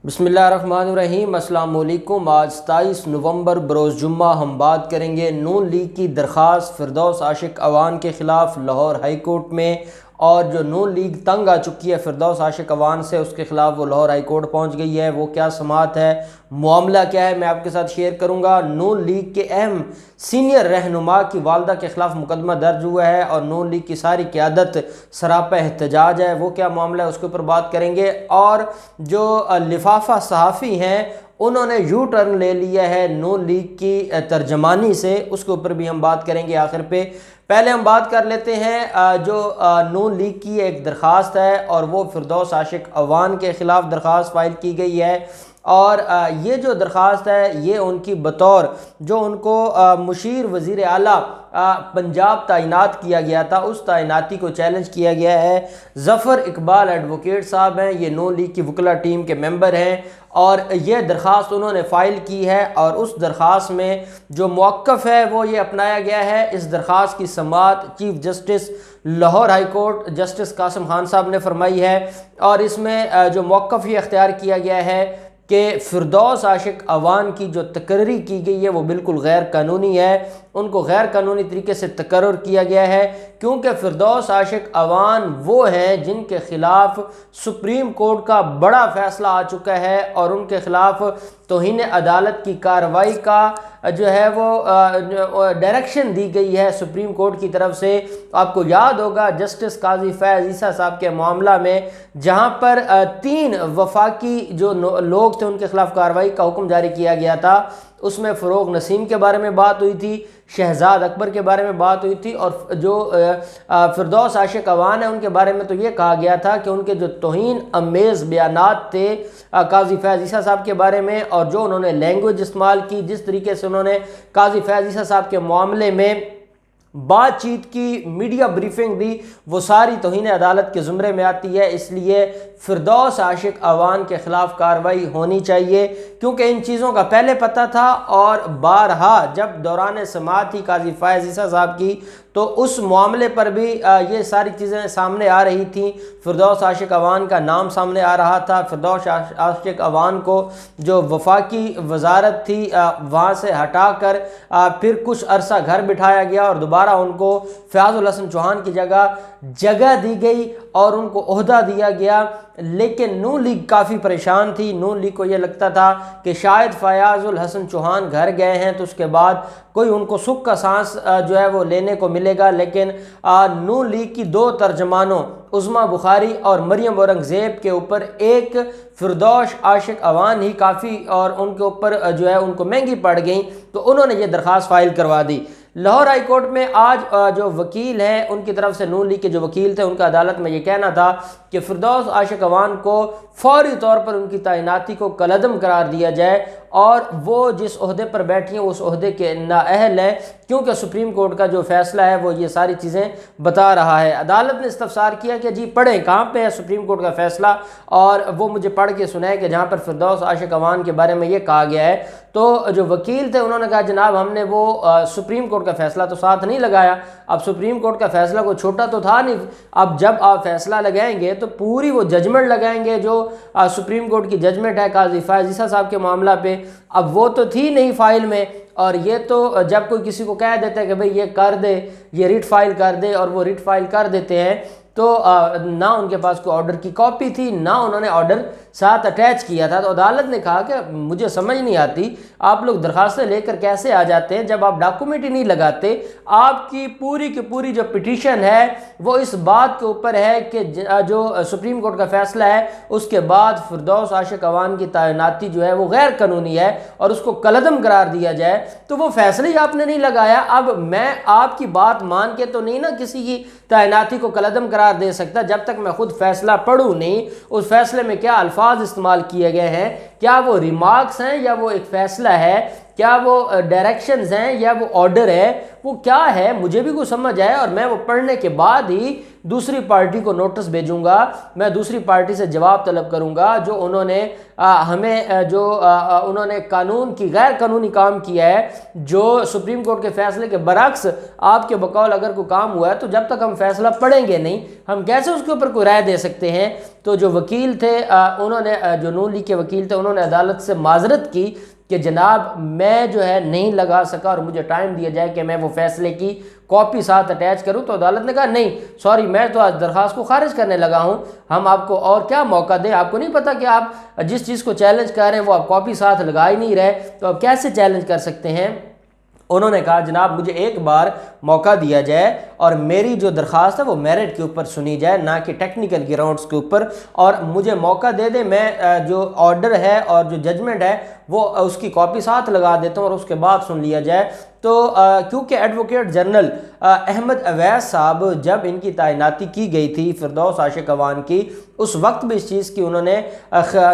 بسم اللہ الرحمن الرحیم۔ السلام علیکم۔ آج 27 نومبر بروز جمعہ ہم بات کریں گے نون لیگ کی درخواست فردوس عاشق اعوان کے خلاف لاہور ہائی کورٹ میں، اور جو نون لیگ تنگ آ چکی ہے فردوس عاشق اعوان سے، اس کے خلاف وہ لاہور ہائی کورٹ پہنچ گئی ہے۔ وہ کیا سماعت ہے، معاملہ کیا ہے، میں آپ کے ساتھ شیئر کروں گا۔ نون لیگ کے اہم سینئر رہنما کی والدہ کے خلاف مقدمہ درج ہوا ہے اور نون لیگ کی ساری قیادت سراپا احتجاج ہے۔ وہ کیا معاملہ ہے اس کے اوپر بات کریں گے۔ اور جو لفافہ صحافی ہیں انہوں نے یو ٹرن لے لیا ہے نون لیگ کی ترجمانی سے، اس کے اوپر بھی ہم بات کریں گے آخر پہ۔ پہلے ہم بات کر لیتے ہیں جو نون لیگ کی ایک درخواست ہے، اور وہ فردوس عاشق اعوان کے خلاف درخواست فائل کی گئی ہے۔ اور یہ جو درخواست ہے یہ ان کی بطور جو ان کو مشیر وزیر اعلیٰ پنجاب تعینات کیا گیا تھا، اس تعیناتی کو چیلنج کیا گیا ہے۔ ظفر اقبال ایڈوکیٹ صاحب ہیں، یہ نون لیگ کی وکلا ٹیم کے ممبر ہیں، اور یہ درخواست انہوں نے فائل کی ہے۔ اور اس درخواست میں جو موقف ہے وہ یہ اپنایا گیا ہے۔ اس درخواست کی سماعت chief justice Lahore high court justice Qasim Khan صاحب نے فرمائی ہے، اور اس میں جو موقف یہ اختیار کیا گیا ہے کہ فردوس عاشق اعوان کی جو تقرری کی گئی ہے وہ بالکل غیر قانونی ہے۔ ان کو غیر قانونی طریقے سے تقرر کیا گیا ہے، کیونکہ فردوس عاشق اعوان وہ ہیں جن کے خلاف سپریم کورٹ کا بڑا فیصلہ آ چکا ہے، اور ان کے خلاف توہین عدالت کی کارروائی کا جو ہے وہ ڈائریکشن دی گئی ہے سپریم کورٹ کی طرف سے۔ آپ کو یاد ہوگا جسٹس قاضی فیض عیسیٰ صاحب کے معاملہ میں، جہاں پر 3 وفاقی جو لوگ تھے ان کے خلاف کارروائی کا حکم جاری کیا گیا تھا، اس میں فروغ نسیم کے بارے میں بات ہوئی تھی، شہزاد اکبر کے بارے میں بات ہوئی تھی، اور جو فردوس عاشق اعوان ہیں ان کے بارے میں تو یہ کہا گیا تھا کہ ان کے جو توہین امیز بیانات تھے قاضی فیض عیسیٰ صاحب کے بارے میں، اور جو انہوں نے لینگویج استعمال کی، جس طریقے سے انہوں نے قاضی فیض عیسیٰ صاحب کے معاملے میں بات چیت کی، میڈیا بریفنگ دی، وہ ساری توہین عدالت کے زمرے میں آتی ہے۔ اس لیے فردوس عاشق اعوان کے خلاف کارروائی ہونی چاہیے، کیونکہ ان چیزوں کا پہلے پتہ تھا، اور بارہا جب دوران سماعت تھی قاضی فیض عیسیٰ صاحب کی تو اس معاملے پر بھی یہ ساری چیزیں سامنے آ رہی تھیں۔ فردوس عاشق اعوان کا نام سامنے آ رہا تھا۔ فردوس عاشق اعوان کو جو وفاقی وزارت تھی وہاں سے ہٹا کر پھر کچھ عرصہ گھر بٹھایا گیا، اور دوبارہ ان کو فیاض الحسن چوہان کی جگہ دی گئی اور ان کو عہدہ دیا گیا۔ لیکن نون لیگ کافی پریشان تھی۔ نون لیگ کو یہ لگتا تھا کہ شاید فیاض الحسن چوہان گھر گئے ہیں تو اس کے بعد کوئی ان کو سکھ کا سانس جو ہے وہ لینے کو ملے گا، لیکن نون لیگ کی 2 ترجمانوں عظمیٰ بخاری اور مریم اورنگزیب کے اوپر ایک فردوس عاشق اعوان ہی کافی، اور ان کے اوپر جو ہے ان کو مہنگی پڑ گئیں، تو انہوں نے یہ درخواست فائل کروا دی۔ لاہور ہائی کورٹ میں آج جو وکیل ہیں ان کی طرف سے، نون لیگ کے جو وکیل تھے ان کا عدالت میں یہ کہنا تھا کہ فردوس عاشق اعوان کو فوری طور پر ان کی تعیناتی کو کالعدم قرار دیا جائے، اور وہ جس عہدے پر بیٹھی ہیں اس عہدے کے نااہل ہیں، کیونکہ سپریم کورٹ کا جو فیصلہ ہے وہ یہ ساری چیزیں بتا رہا ہے۔ عدالت نے استفسار کیا کہ جی پڑھیں کہاں پہ ہے سپریم کورٹ کا فیصلہ، اور وہ مجھے پڑھ کے سنائے کہ جہاں پر فردوس عاشق اعوان کے بارے میں یہ کہا گیا ہے۔ تو جو وکیل تھے انہوں نے کہا جناب ہم نے وہ سپریم کورٹ کا فیصلہ تو ساتھ نہیں لگایا، اب سپریم کورٹ کا فیصلہ کوئی چھوٹا تو تھا نہیں، اب جب آپ فیصلہ لگائیں گے تو پوری وہ ججمنٹ لگائیں گے جو سپریم کورٹ کی ججمنٹ ہے قاضی فیض عیسیٰ صاحب کے معاملہ پہ، اب وہ تو تھی نہیں فائل میں، اور یہ تو جب کوئی کسی کو کہہ دیتا ہے کہ بھئی یہ کر دے، یہ ریٹ فائل کر دے، اور وہ ریٹ فائل کر دیتے ہیں، تو نہ ان کے پاس کوئی آرڈر کی کاپی تھی، نہ انہوں نے آرڈر ساتھ اٹیچ کیا تھا۔ تو عدالت نے کہا کہ مجھے سمجھ نہیں آتی آپ لوگ درخواستیں لے کر کیسے آ جاتے ہیں جب آپ ڈاکومنٹ ہی نہیں لگاتے۔ آپ کی پوری جو پٹیشن ہے وہ اس بات کے اوپر ہے کہ جو سپریم کورٹ کا فیصلہ ہے اس کے بعد فردوس عاشق اعوان کی تعیناتی جو ہے وہ غیر قانونی ہے اور اس کو کالعدم قرار دیا جائے، تو وہ فیصلہ ہی آپ نے نہیں لگایا۔ اب میں آپ کی بات مان کے تو نہیں نا کسی کی تعیناتی کو کالعدم قرار دے سکتا جب تک میں خود فیصلہ پڑھوں نہیں۔ اس فیصلے میں کیا الفاظ استعمال کیے گئے ہیں کیا وہ ریمارکس ہیں یا وہ ایک فیصلہ ہے، کیا وہ ڈائریکشنز ہیں یا وہ آرڈر ہے، وہ کیا ہے مجھے بھی کوئی سمجھ آئے، اور میں وہ پڑھنے کے بعد ہی دوسری پارٹی کو نوٹس بھیجوں گا، میں دوسری پارٹی سے جواب طلب کروں گا جو انہوں نے ہمیں انہوں نے قانون کی غیر قانونی کام کیا ہے، جو سپریم کورٹ کے فیصلے کے برعکس آپ کے بقول اگر کوئی کام ہوا ہے تو جب تک ہم فیصلہ پڑھیں گے نہیں ہم کیسے اس کے اوپر کوئی رائے دے سکتے ہیں۔ تو جو وکیل تھے انہوں نے جو نون لیگ کے وکیل تھے انہوں نے عدالت سے معذرت کی کہ جناب میں جو ہے نہیں لگا سکا اور مجھے ٹائم دیا جائے کہ میں وہ فیصلے کی کاپی ساتھ اٹیچ کروں، تو عدالت نے کہا نہیں سوری، میں تو آج درخواست کو خارج کرنے لگا ہوں، ہم آپ کو اور کیا موقع دیں، آپ کو نہیں پتہ کہ آپ جس چیز کو چیلنج کر رہے ہیں وہ آپ کاپی ساتھ لگا ہی نہیں رہے، تو آپ کیسے چیلنج کر سکتے ہیں۔ انہوں نے کہا جناب مجھے ایک بار موقع دیا جائے اور میری جو درخواست ہے وہ میرٹ کے اوپر سنی جائے، نہ کہ ٹیکنیکل گراؤنڈز کے اوپر، اور مجھے موقع دے دیں، میں جو آرڈر ہے اور جو ججمنٹ ہے وہ اس کی کاپی ساتھ لگا دیتا ہوں اور اس کے بعد سن لیا جائے۔ تو کیونکہ ایڈوکیٹ جنرل احمد اویس صاحب جب ان کی تعیناتی کی گئی تھی فردوس عاشق عوان کی، اس وقت بھی اس چیز کی انہوں نے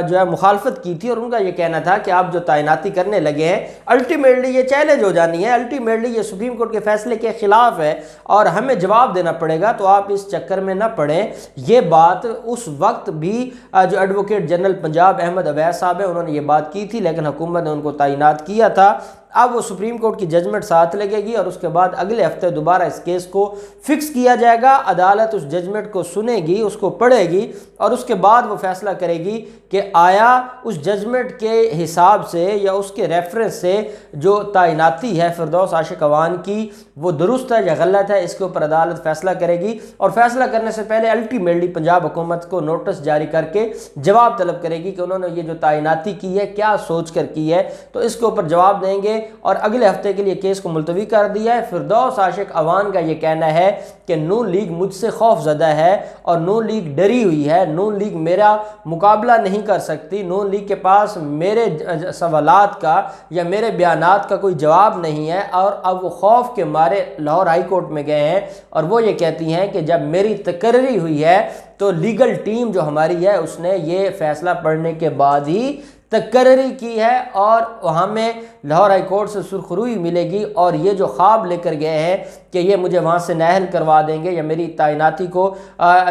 جو ہے مخالفت کی تھی، اور ان کا یہ کہنا تھا کہ آپ جو تعیناتی کرنے لگے ہیں الٹیمیٹلی یہ چیلنج ہو جانی ہے، الٹیمیٹلی یہ سپریم کورٹ کے فیصلے کے خلاف ہے اور ہمیں جواب دینا پڑے گا، تو آپ اس چکر میں نہ پڑیں۔ یہ بات اس وقت بھی جو ایڈوکیٹ جنرل پنجاب احمد اویس صاحب ہیں انہوں نے یہ بات کی تھی، لیکن حکومت نے ان کو تعینات کیا تھا۔ اب وہ سپریم کورٹ کی ججمنٹ ساتھ لگے گی اور اس کے بعد اگلے ہفتے دوبارہ اس کیس کو فکس کیا جائے گا، عدالت اس ججمنٹ کو سنے گی، اس کو پڑھے گی اور اس کے بعد وہ فیصلہ کرے گی کہ آیا اس ججمنٹ کے حساب سے یا اس کے ریفرنس سے جو تعیناتی ہے فردوس عاشق عوان کی وہ درست ہے یا غلط ہے۔ اس کے اوپر عدالت فیصلہ کرے گی اور فیصلہ کرنے سے پہلے الٹیمیٹلی پنجاب حکومت کو نوٹس جاری کر کے جواب طلب کرے گی کہ انہوں نے یہ جو تعیناتی کی ہے کیا سوچ کر کی ہے، تو اس کے اوپر جواب دیں گے، اور اگلے ہفتے کے لیے کیس کو ملتوی کر دیا ہے۔ فردوس عاشق عوان کا یہ کہنا ہے کہ نون لیگ مجھ سے خوف زدہ ہے اور نون لیگ ڈری ہوئی ہے، نون لیگ میرا مقابلہ نہیں کر سکتی، نون لیگ کے پاس میرے سوالات کا یا میرے بیانات کا کوئی جواب نہیں ہے، اور اب وہ خوف کے مارے لاہور ہائی کورٹ میں گئے ہیں اور وہ یہ کہتی ہیں کہ جب میری تقرری ہوئی ہے تو لیگل ٹیم جو ہماری ہے اس نے یہ فیصلہ پڑھنے کے بعد ہی تقرری کی ہے اور ہمیں لاہور ہائی کورٹ سے سرخروئی ملے گی، اور یہ جو خواب لے کر گئے ہیں کہ یہ مجھے وہاں سے نااہل کروا دیں گے یا میری تعیناتی کو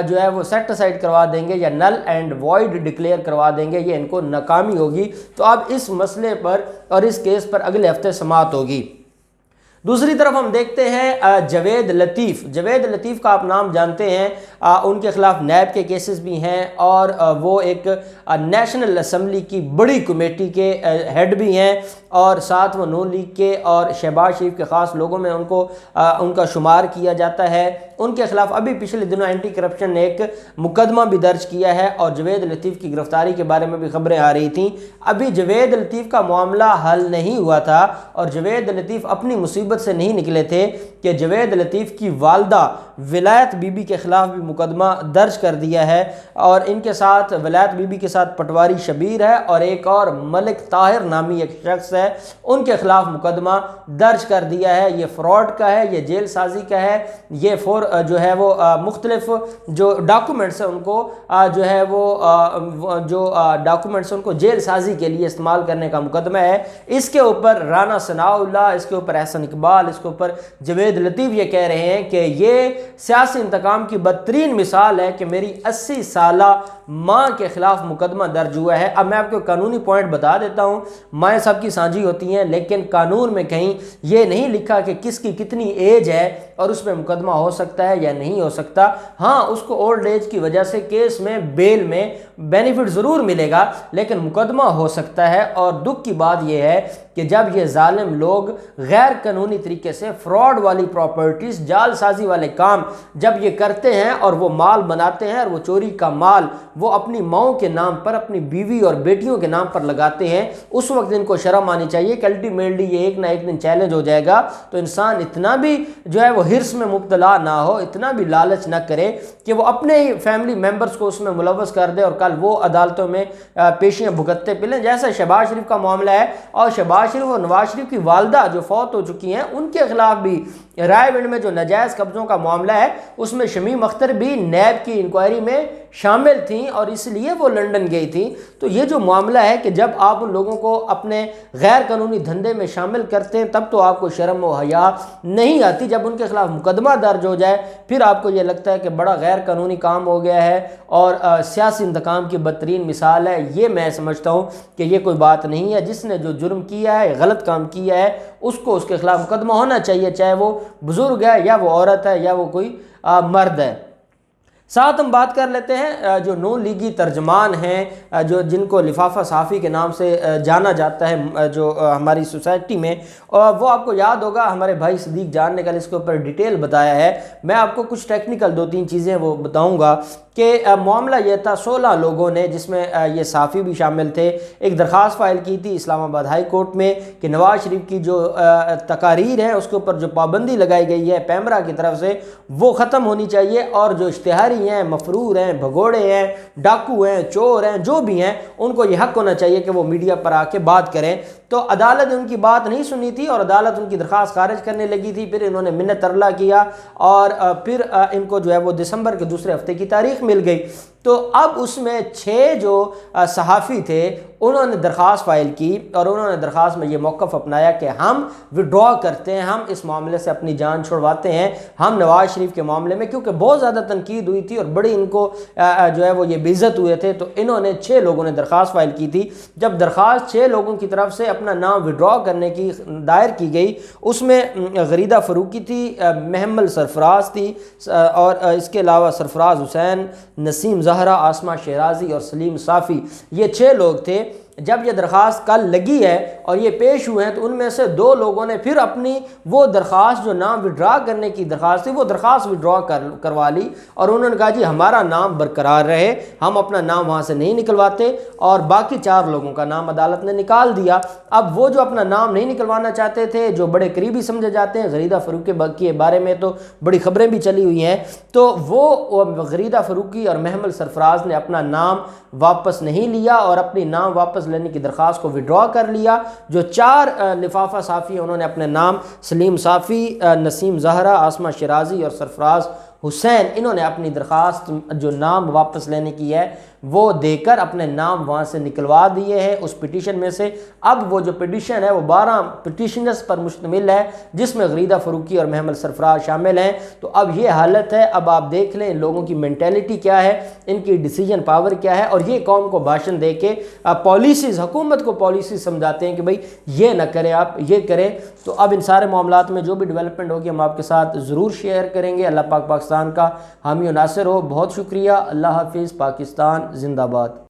جو ہے وہ سیٹ اسائڈ کروا دیں گے یا نل اینڈ وائڈ ڈکلیئر کروا دیں گے، یہ ان کو ناکامی ہوگی۔ تو اب اس مسئلے پر اور اس کیس پر اگلے ہفتے سماعت ہوگی۔ دوسری طرف ہم دیکھتے ہیں جاوید لطیف کا آپ نام جانتے ہیں، ان کے خلاف نیب کے کیسز بھی ہیں اور وہ ایک نیشنل اسمبلی کی بڑی کمیٹی کے ہیڈ بھی ہیں، اور ساتھ وہ نون لیگ کے اور شہباز شریف کے خاص لوگوں میں ان کا شمار کیا جاتا ہے۔ ان کے خلاف ابھی پچھلے دنوں اینٹی کرپشن نے ایک مقدمہ بھی درج کیا ہے اور جاوید لطیف کی گرفتاری کے بارے میں بھی خبریں آ رہی تھیں۔ ابھی جاوید لطیف کا معاملہ حل نہیں ہوا تھا اور جاوید لطیف اپنی مصیبت سے نہیں نکلے تھے کہ جاوید لطیف کی والدہ ولایت بی بی کے خلاف بھی مقدمہ درج کر دیا ہے، اور ان کے ساتھ ولایت بی بی کے ساتھ پٹواری شبیر ہے اور ایک اور ملک طاہر نامی ایک شخص ہے، ان کے خلاف مقدمہ درج کر دیا ہے۔ یہ فراڈ کا ہے، یہ جیل سازی کا ہے، یہ جو ہے وہ مختلف جو ڈاکومنٹس ہیں ان کو جو ہے وہ جو ڈاکومنٹس ان کو جیل سازی کے لیے استعمال کرنے کا مقدمہ ہے۔ اس کے اوپر رانا ثناء اللہ، اس کے اوپر احسن اقبال، اس کے اوپر جاوید لطیف یہ کہہ رہے ہیں کہ یہ سیاسی انتقام کی بدترین مثال ہے کہ میری 80 سالہ ماں کے خلاف مقدمہ درج ہوا ہے۔ اب میں آپ کو قانونی پوائنٹ بتا دیتا ہوں، مائیں سب کی سانجھی ہوتی ہیں لیکن قانون میں کہیں یہ نہیں لکھا کہ کس کی کتنی ایج ہے اور اس میں مقدمہ ہو سکتا ہے یا نہیں ہو سکتا۔ ہاں اس کو اولڈ ایج کی وجہ سے کیس میں بیل میں بینیفٹ ضرور ملے گا لیکن مقدمہ ہو سکتا ہے، اور دکھ کی بات یہ ہے کہ جب یہ ظالم لوگ غیر قانونی طریقے سے فراڈ والی پراپرٹیز، جال سازی والے کام جب یہ کرتے ہیں اور وہ مال بناتے ہیں اور وہ چوری کا مال وہ اپنی ماؤں کے نام پر، اپنی بیوی اور بیٹیوں کے نام پر لگاتے ہیں، اس وقت ان کو شرم آنی چاہیے کہ الٹیمیٹلی یہ ایک نہ ایک دن چیلنج ہو جائے گا۔ تو انسان اتنا بھی جو ہے وہ ہرس میں مبتلا نہ ہو، اتنا بھی لالچ نہ کرے کہ وہ اپنے ہی فیملی ممبرز کو اس میں ملوث کر دے اور کل وہ عدالتوں میں پیشیاں بھگتتے پلیں، جیسا شہباز شریف کا معاملہ ہے۔ اور شہباز شریف اور نواز شریف کی والدہ جو فوت ہو چکی ہیں ان کے خلاف بھی رائے ونڈ میں جو ناجائز قبضوں کا معاملہ ہے اس میں شمیم اختر بھی نیب کی انکوائری میں شامل تھیں اور اس لیے وہ لنڈن گئی تھیں۔ تو یہ جو معاملہ ہے کہ جب آپ ان لوگوں کو اپنے غیر قانونی دھندے میں شامل کرتے ہیں تب تو آپ کو شرم و حیا نہیں آتی، جب ان کے خلاف مقدمہ درج ہو جائے پھر آپ کو یہ لگتا ہے کہ بڑا غیر قانونی کام ہو گیا ہے اور سیاسی انتقام کی بدترین مثال ہے۔ یہ میں سمجھتا ہوں کہ یہ کوئی بات نہیں ہے۔ جس نے جو جرم کیا ہے، غلط کام کیا ہے، اس کو اس کے خلاف مقدمہ ہونا چاہیے، چاہے وہ بزرگ ہے یا وہ عورت ہے یا وہ کوئی مرد ہے۔ ساتھ ہم بات کر لیتے ہیں جو نون لیگی ترجمان ہیں، جن کو لفافہ صحافی کے نام سے جانا جاتا ہے جو ہماری سوسائٹی میں، وہ آپ کو یاد ہوگا ہمارے بھائی صدیق جان نے کل اس کے اوپر ڈیٹیل بتایا ہے۔ میں آپ کو کچھ ٹیکنیکل 2-3 چیزیں وہ بتاؤں گا کہ معاملہ یہ تھا 16 لوگوں نے، جس میں یہ صحافی بھی شامل تھے، ایک درخواست فائل کی تھی اسلام آباد ہائی کورٹ میں کہ نواز شریف کی جو تقاریر ہے اس کے اوپر جو پابندی لگائی گئی ہے پیمرا کی طرف سے وہ ختم ہونی چاہیے، اور جو اشتہاری ہیں، مفرور ہیں، بھگوڑے ہیں، ڈاکو ہیں، چور ہیں، جو بھی ہیں، ان کو یہ حق ہونا چاہیے کہ وہ میڈیا پر آ کے بات کریں۔ تو عدالت نے ان کی بات نہیں سنی تھی اور عدالت ان کی درخواست خارج کرنے لگی تھی۔ پھر انہوں نے منت ترلا کیا اور پھر ان کو جو ہے وہ دسمبر کے دوسرے ہفتے کی تاریخ مل گئی۔ تو اب اس میں 6 جو صحافی تھے انہوں نے درخواست فائل کی اور انہوں نے درخواست میں یہ موقف اپنایا کہ ہم وڈرا کرتے ہیں، ہم اس معاملے سے اپنی جان چھڑواتے ہیں، ہم نواز شریف کے معاملے میں، کیونکہ بہت زیادہ تنقید ہوئی تھی اور بڑی ان کو جو ہے وہ یہ بے عزت ہوئے تھے، تو انہوں نے 6 لوگوں نے درخواست فائل کی تھی۔ جب درخواست 6 لوگوں کی طرف سے اپنا نام وڈرا کرنے کی دائر کی گئی، اس میں غریدہ فاروقی تھی، محمل سرفراز تھی، اور اس کے علاوہ سرفراز حسین، نسیم زہرا، آسمہ شیرازی اور سلیم صافی، یہ 6 لوگ تھے۔ جب یہ درخواست کل لگی ہے اور یہ پیش ہوئے ہیں تو ان میں سے 2 لوگوں نے پھر اپنی وہ درخواست جو نام وڈرا کرنے کی درخواست تھی وہ درخواست وڈرا کروا لی، اور انہوں نے کہا جی ہمارا نام برقرار رہے، ہم اپنا نام وہاں سے نہیں نکلواتے، اور باقی 4 لوگوں کا نام عدالت نے نکال دیا۔ اب وہ جو اپنا نام نہیں نکلوانا چاہتے تھے، جو بڑے قریبی سمجھے جاتے ہیں، غریدہ فاروقی کے بارے میں تو بڑی خبریں بھی چلی ہوئی ہیں، تو وہ غریدہ فاروقی اور محمل سرفراز نے اپنا نام واپس نہیں لیا اور اپنی نام واپس لینے کی درخواست کو وڈرا کر لیا۔ جو 4 لفافہ صحافی ہیں انہوں نے اپنے نام سلیم صافی، نسیم زہرا، آسمہ شیرازی اور سرفراز حسین، انہوں نے اپنی درخواست جو نام واپس لینے کی ہے وہ دے کر اپنے نام وہاں سے نکلوا دیے ہیں اس پٹیشن میں سے۔ اب وہ جو پٹیشن ہے وہ 12 پٹیشنرز پر مشتمل ہے، جس میں غریدہ فاروقی اور محمد سرفراز شامل ہیں۔ تو اب یہ حالت ہے، اب آپ دیکھ لیں ان لوگوں کی مینٹیلٹی کیا ہے، ان کی ڈیسیجن پاور کیا ہے، اور یہ قوم کو بھاشن دے کے پالیسیز، حکومت کو پالیسیز سمجھاتے ہیں کہ بھئی یہ نہ کریں، آپ یہ کریں۔ تو اب ان سارے معاملات میں جو بھی ڈیولپمنٹ ہوگی ہم آپ کے ساتھ ضرور شیئر کریں گے۔ اللہ پاک پاکستان کا حامی و ناصر ہو۔ بہت شکریہ۔ اللہ حافظ۔ پاکستان زندہ باد۔